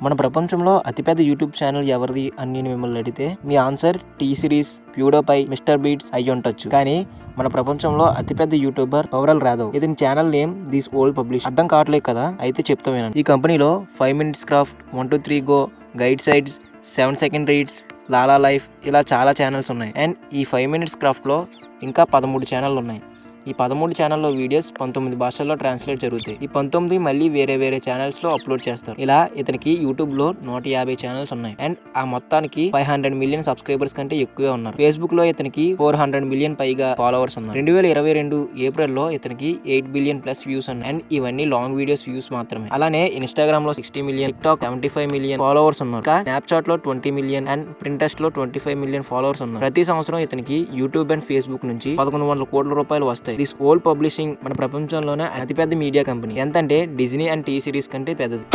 మన ప్రపంచంలో అతిపెద్ద యూట్యూబ్ ఛానల్ ఎవరిది అని నేను మిమ్మల్ని అడిగితే మీ answer T Series, PewDiePie, Mr బీట్స్ అయ్యి ఉండొచ్చు. కానీ మన ప్రపంచంలో అతిపెద్ద యూట్యూబర్ పవరల్ రాఘవ్. ఇతని channel name this old publish. అర్థం కావట్లేదు కదా, అయితే చెప్తా వినండి. ఈ కంపెనీలో 5 minutes క్రాఫ్ట్, 1 2 3 గో, గైడ్ సైడ్స్, 7 second రీడ్స్, లాలా లైఫ్ ఇలా చాలా ఛానల్స్ ఉన్నాయి. అండ్ ఈ 5 minutes క్రాఫ్ట్లో ఇంకా 13 ఛానళ్ళు ఉన్నాయి. ఈ 13 ఛానల్లో వీడియోస్ 19 భాషల్లో ట్రాన్స్లేట్ జరుగుతాయి. ఈ 19 మళ్ళీ వేరే ఛానల్స్లో అప్లోడ్ చేస్తారు. ఇలా ఇతనికి యూట్యూబ్లో 150 ఛానల్స్ ఉన్నాయి. అండ్ ఆ మొత్తానికి 500 million సబ్స్క్రైబర్స్ కంటే ఎక్కువే ఉన్నారు. ఫేస్బుక్లో ఇతనికి 400 million పైగా ఫాలోవర్స్ ఉన్నారు. 2022 ఏప్రిల్లో ఇతనికి 8 billion ప్లస్ వ్యూస్ ఉన్నాయి. అండ్ ఇవన్నీ లాంగ్ వీడియోస్ వ్యూస్ మాత్రమే. అలానే ఇన్స్టాగ్రామ్ లో 60 million, టిక్టాక్ 75 million ఫాలోవర్స్ ఉన్నారు. ఇంకా స్నాప్చాట్ లో 20 million అండ్ ప్రింటెస్ట్ లో 25 million ఫాలోవర్స్ ఉన్నారు. ప్రతి సంవత్సరం ఇతనికి యూట్యూబ్ అండ్ ఫేస్బుక్ నుంచి 1100 కోట్ల రూపాయలు వస్తాయి. దిస్ ఓల్డ్ పబ్లిషింగ్ మన ప్రపంచంలోనే అతిపెద్ద మీడియా కంపెనీ. ఎంతంటే డిజ్నీ అండ్ టీ సిరీస్ కంటే పెద్దది.